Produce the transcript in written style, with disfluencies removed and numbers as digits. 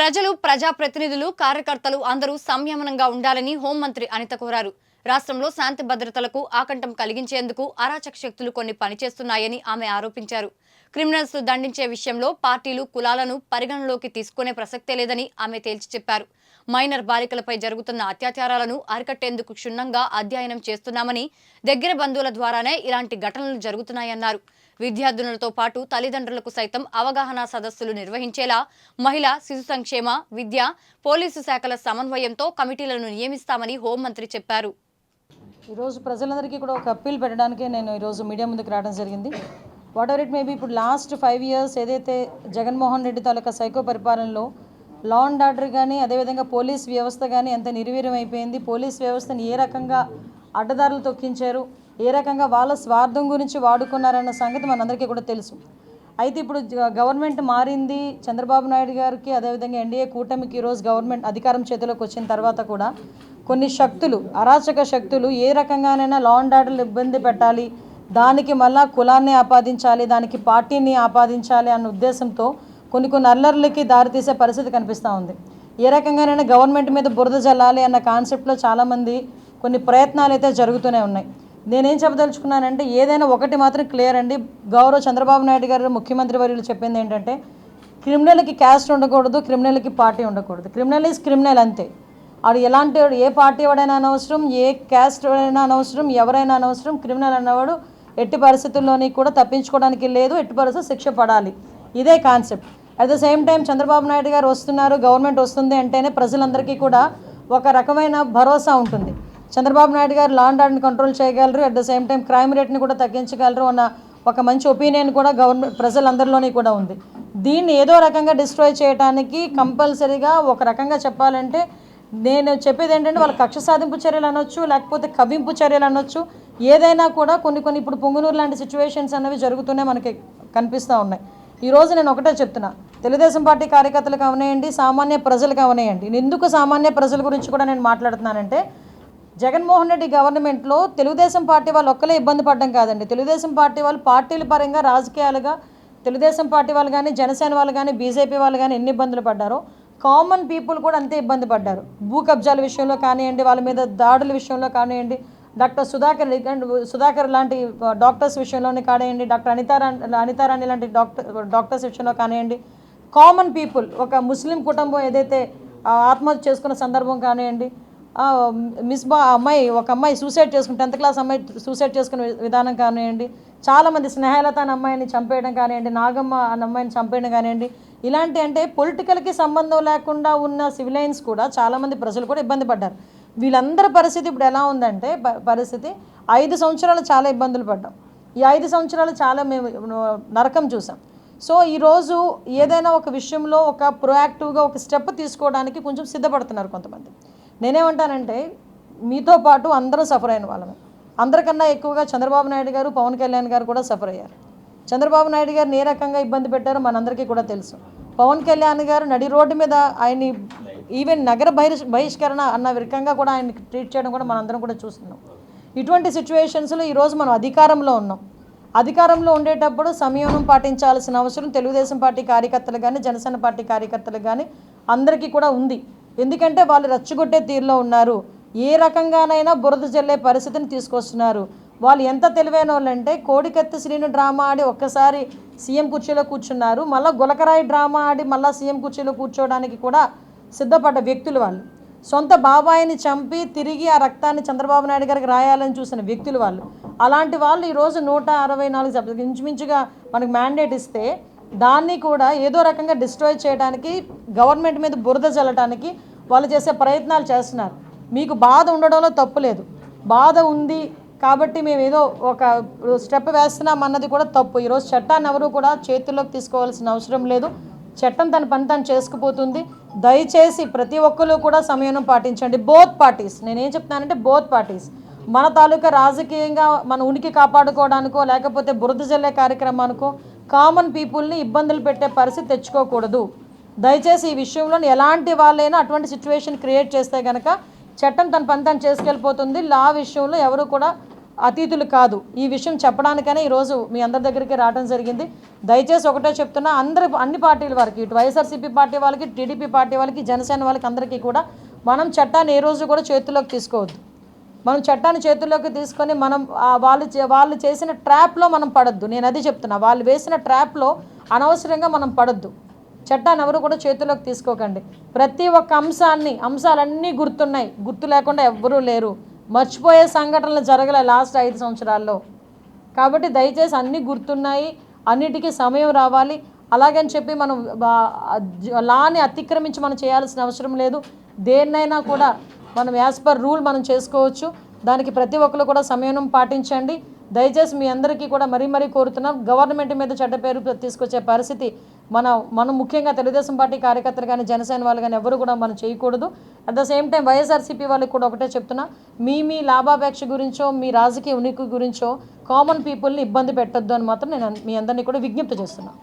ప్రజలు, ప్రజాప్రతినిధులు, కార్యకర్తలు అందరూ సంయమనంగా ఉండాలని హోంమంత్రి అనిత కోరారు. రాష్ట్రంలో శాంతి భద్రతలకు ఆకంఠం కలిగించేందుకు అరాచక శక్తులు కొన్ని పనిచేస్తున్నాయని ఆమె ఆరోపించారు. క్రిమినల్స్ దండించే విషయంలో పార్టీలు, కులాలను పరిగణలోకి తీసుకునే ప్రసక్తే లేదని ఆమె తేల్చి చెప్పారు. మైనర్ బాలికలపై జరుగుతున్న అత్యాచారాలను అరికట్టేందుకు క్షుణ్ణంగా అధ్యయనం చేస్తున్నామని, దగ్గర బంధువుల ద్వారానే ఇలాంటి ఘటనలు జరుగుతున్నాయన్నారు. విద్యార్థులతో పాటు తల్లిదండ్రులకు సైతం అవగాహన సదస్సులు నిర్వహించేలా మహిళా, శిశు సంక్షేమ, విద్య, పోలీసు శాఖల సమన్వయంతో కమిటీలను నియమిస్తామని హోంమంత్రి చెప్పారు. ఈరోజు ప్రజలందరికీ కూడా ఒక అప్పీల్ పెట్టడానికే నేను ఈరోజు మీడియా ముందుకు రావడం జరిగింది. వాట్ ఎవర్ ఇట్ మేబీ, ఇప్పుడు లాస్ట్ 5 years ఏదైతే జగన్మోహన్ రెడ్డి తాలూకా సైకో పరిపాలనలో లా అండ్ ఆర్డర్ కానీ, అదేవిధంగా పోలీస్ వ్యవస్థ కానీ ఎంత నిర్వీర్యం అయిపోయింది, పోలీస్ వ్యవస్థని ఏ రకంగా అడ్డదారులు తొక్కించారు, ఏ రకంగా వాళ్ళ స్వార్థం గురించి వాడుకున్నారన్న సంగతి మనందరికీ కూడా తెలుసు. అయితే ఇప్పుడు గవర్నమెంట్ మారింది, చంద్రబాబు నాయుడు గారికి అదేవిధంగా ఎన్డీఏ కూటమికి ఈరోజు గవర్నమెంట్ అధికారం చేతిలోకి వచ్చిన తర్వాత కూడా కొన్ని శక్తులు, అరాచక శక్తులు ఏ రకంగానైనా లా అండ్ ఆర్డర్లు ఇబ్బంది పెట్టాలి, దానికి మళ్ళా కులాన్ని ఆపాదించాలి, దానికి పార్టీని ఆపాదించాలి అన్న ఉద్దేశంతో కొన్ని అల్లర్లకి దారితీసే పరిస్థితి కనిపిస్తూ ఉంది. ఏ రకంగానైనా గవర్నమెంట్ మీద బురద జల్లాలి అన్న కాన్సెప్ట్లో చాలామంది కొన్ని ప్రయత్నాలు అయితే జరుగుతూనే ఉన్నాయి. నేనేం చెప్పదలుచుకున్నానంటే, ఏదైనా ఒకటి మాత్రం క్లియర్ అండి. గౌరవ చంద్రబాబు నాయుడు గారు ముఖ్యమంత్రి వర్యులు చెప్పింది ఏంటంటే, క్రిమినల్కి క్యాస్ట్ ఉండకూడదు, క్రిమినల్కి పార్టీ ఉండకూడదు. క్రిమినల్ ఈజ్ క్రిమినల్ అంతే. అది ఎలాంటి ఏ పార్టీ వాడైనా అనవసరం, ఏ క్యాస్ట్ వాడైనా అనవసరం, ఎవరైనా అనవసరం. క్రిమినల్ అన్నవాడు ఎట్టి పరిస్థితుల్లోని కూడా తప్పించుకోవడానికి లేదు, ఎట్టి పరిస్థితులు శిక్ష పడాలి. ఇదే concept. At the same time Chandrababu Naidu గారు వస్తున్నారు, గవర్నమెంట్ వస్తుంది అంటేనే ప్రజలందరికీ కూడా ఒక రకమైన భరోసా ఉంటుంది. చంద్రబాబు నాయుడు గారు లా అండ్ ఆర్డర్ని కంట్రోల్ చేయగలరు, at the same time crime రేట్ని కూడా తగ్గించగలరు అన్న ఒక మంచి ఒపీనియన్ కూడా గవర్నమెంట్ ప్రజలందరిలోని కూడా ఉంది. దీన్ని ఏదో రకంగా డిస్ట్రాయ్ చేయడానికి కంపల్సరీగా ఒక రకంగా చెప్పాలంటే, నేను చెప్పేది ఏంటంటే, వాళ్ళ కక్ష సాధింపు చర్యలు అనొచ్చు, లేకపోతే కవ్వింపు చర్యలు అనొచ్చు, ఏదైనా కూడా కొన్ని ఇప్పుడు పొంగునూరు లాంటి సిచ్యువేషన్స్ అనేవి జరుగుతూనే మనకి కనిపిస్తూ ఉన్నాయి. ఈరోజు నేను ఒకటే చెప్తున్నా, తెలుగుదేశం పార్టీ కార్యకర్తలకు అవనేయండి, సామాన్య ప్రజలకు అవనేయండి. ఎందుకు సామాన్య ప్రజల గురించి కూడా నేను మాట్లాడుతున్నానంటే, జగన్మోహన్ రెడ్డి గవర్నమెంట్లో తెలుగుదేశం పార్టీ వాళ్ళు ఒక్కలే ఇబ్బంది పడడం కాదండి. తెలుగుదేశం పార్టీ వాళ్ళు పార్టీల పరంగా రాజకీయాలుగా తెలుగుదేశం పార్టీ వాళ్ళు కానీ, జనసేన వాళ్ళు కానీ, బీజేపీ వాళ్ళు కానీ ఎన్ని ఇబ్బందులు పడ్డారో, కామన్ పీపుల్ కూడా అంతే ఇబ్బంది పడ్డారు. భూ కబ్జాల విషయంలో కానివ్వండి, వాళ్ళ మీద దాడుల విషయంలో కానివ్వండి, డాక్టర్ సుధాకర్ లాంటి డాక్టర్స్ విషయంలోనే కానివ్వండి, డాక్టర్ అనితారాణి లాంటి డాక్టర్స్ విషయంలో కానివ్వండి, కామన్ పీపుల్, ఒక ముస్లిం కుటుంబం ఏదైతే ఆత్మహత్య చేసుకున్న సందర్భం కానివ్వండి, ఒక అమ్మాయి సూసైడ్ చేసుకుని 10th క్లాస్ అమ్మాయి సూసైడ్ చేసుకునే విధానం కానివ్వండి, చాలామంది స్నేహలత అనే అమ్మాయిని చంపేయడం కానివ్వండి, నాగమ్మ అనే అమ్మాయిని చంపేయడం కానివ్వండి, ఇలాంటి అంటే పొలిటికల్కి సంబంధం లేకుండా ఉన్న సివిలైన్స్ కూడా చాలామంది ప్రజలు కూడా ఇబ్బంది పడ్డారు. వీళ్ళందరి పరిస్థితి ఇప్పుడు ఎలా ఉందంటే, పరిస్థితి 5 సంవత్సరాలు చాలా ఇబ్బందులు పడ్డాం. ఈ 5 సంవత్సరాలు చాలా మేము నరకం చూసాం. సో ఈరోజు ఏదైనా ఒక విషయంలో ఒక ప్రొయాక్టివ్గా ఒక స్టెప్ తీసుకోవడానికి కొంచెం సిద్ధపడుతున్నారు కొంతమంది. నేనేమంటానంటే, మీతో పాటు అందరూ సఫర్ అయిన వాళ్ళమే. అందరికన్నా ఎక్కువగా చంద్రబాబు నాయుడు గారు, పవన్ కళ్యాణ్ గారు కూడా సఫర్ అయ్యారు. చంద్రబాబు నాయుడు గారిని ఏ రకంగా ఇబ్బంది పెట్టారో మనందరికీ కూడా తెలుసు. పవన్ కళ్యాణ్ గారు నడి రోడ్డు మీద ఆయన్ని ఈవెన్ నగర బహిష్కరణ అన్న రకంగా కూడా ఆయన్ని ట్రీట్ చేయడం కూడా మనందరం కూడా చూస్తున్నాం. ఇటువంటి సిచ్యువేషన్స్లో ఈరోజు మనం అధికారంలో ఉన్నాం. అధికారంలో ఉండేటప్పుడు సంయమనం పాటించాల్సిన అవసరం తెలుగుదేశం పార్టీ కార్యకర్తలు కానీ, జనసేన పార్టీ కార్యకర్తలకు కానీ అందరికీ కూడా ఉంది. ఎందుకంటే వాళ్ళు రెచ్చగొట్టే తీరులో ఉన్నారు. ఏ రకంగానైనా బురద జల్లే పరిస్థితిని తీసుకొస్తున్నారు. వాళ్ళు ఎంత తెలివైన వాళ్ళంటే, కోడికత్తి శ్రీను డ్రామా ఆడి ఒక్కసారి సీఎం కుర్చీలో కూర్చున్నారు, మళ్ళీ గులకరాయి డ్రామా ఆడి మళ్ళీ సీఎం కుర్చీలో కూర్చోవడానికి కూడా సిద్ధపడ్డ వ్యక్తులు వాళ్ళు. సొంత బాబాయిని చంపి తిరిగి ఆ రక్తాన్ని చంద్రబాబు నాయుడు గారికి రాయాలని చూసిన వ్యక్తులు వాళ్ళు. అలాంటి వాళ్ళు ఈరోజు 164 ఇంచుమించుగా మనకు మ్యాండేట్ ఇస్తే, దాన్ని కూడా ఏదో రకంగా డిస్ట్రాయ్ చేయడానికి, గవర్నమెంట్ మీద బురద జల్లడానికి వాళ్ళు చేసే ప్రయత్నాలు చేస్తున్నారు. మీకు బాధ ఉండడంలో తప్పు లేదు. బాధ ఉంది కాబట్టి మేము ఏదో ఒక స్టెప్ వేస్తున్నాం అన్నది కూడా తప్పు. ఈరోజు చట్టాన్ని ఎవరు కూడా చేతుల్లోకి తీసుకోవాల్సిన అవసరం లేదు. చట్టం తన పని తను చేసుకుపోతుంది. దయచేసి ప్రతి ఒక్కరు కూడా సంయమనం పాటించండి. బోత్ పార్టీస్, నేనేం చెప్తున్నానంటే బోత్ పార్టీస్ మన తాలూకా రాజకీయంగా మన ఉనికి కాపాడుకోవడానికో, లేకపోతే బురద జల్లే కార్యక్రమానికో కామన్ పీపుల్ని ఇబ్బందులు పెట్టే పరిస్థితి తెచ్చుకోకూడదు. దయచేసి ఈ విషయంలో ఎలాంటి వాళ్ళైనా అటువంటి సిచ్యువేషన్ క్రియేట్ చేస్తే కనుక చట్టం తన పని తను చేసుకెళ్ళిపోతుంది. లా విషయంలో ఎవరు కూడా అతీతులు కాదు. ఈ విషయం చెప్పడానికనే ఈరోజు మీ అందరి దగ్గరికి రావడం జరిగింది. దయచేసి ఒకటే చెప్తున్నా, అన్ని పార్టీల వారికి, ఇటు వైఎస్ఆర్సీపీ పార్టీ వాళ్ళకి, టీడీపీ పార్టీ వాళ్ళకి, జనసేన వాళ్ళకి అందరికీ కూడా మనం చట్టాన్ని ఏ రోజు కూడా చేతుల్లోకి తీసుకోవద్దు. మనం చట్టాన్ని చేతుల్లోకి తీసుకొని మనం వాళ్ళు చేసిన ట్రాప్లో మనం పడద్దు. నేను అది చెప్తున్నా, వాళ్ళు వేసిన ట్రాప్లో అనవసరంగా మనం పడద్దు. చట్టాన్ని ఎవరు కూడా చేతుల్లోకి తీసుకోకండి. ప్రతి ఒక్క అంశాలన్నీ గుర్తున్నాయి, గుర్తు లేకుండా ఎవ్వరూ లేరు. మర్చిపోయే సంఘటనలు జరగలే లాస్ట్ 5 సంవత్సరాల్లో. కాబట్టి దయచేసి అన్నీ గుర్తున్నాయి, అన్నిటికీ సమయం రావాలి. అలాగని చెప్పి మనం లాని అతిక్రమించి మనం చేయాల్సిన అవసరం లేదు. దేన్నైనా కూడా మనం యాజ్ పర్ రూల్ మనం చేసుకోవచ్చు. దానికి ప్రతి ఒక్కరు కూడా సమయం పాటించండి. దయచేసి మీ అందరికీ కూడా మరీ కోరుతున్నాం, గవర్నమెంట్ మీద చెడ్డ పేరు తీసుకొచ్చే పరిస్థితి మనం ముఖ్యంగా తెలుగుదేశం పార్టీ కార్యకర్తలు కానీ, జనసేన వాళ్ళు కానీ ఎవరు కూడా మనం చేయకూడదు. At the same time YSRCP వాళ్ళకి కూడా ఒకటే చెప్తున్నా, మీ లాభాపేక్ష గురించో, మీ రాజకీయ ఉనికి గురించో కామన్ పీపుల్ని ఇబ్బంది పెట్టొద్దు అని మాత్రం నేను మీ అందరినీ కూడా విజ్ఞప్తి చేస్తున్నాను.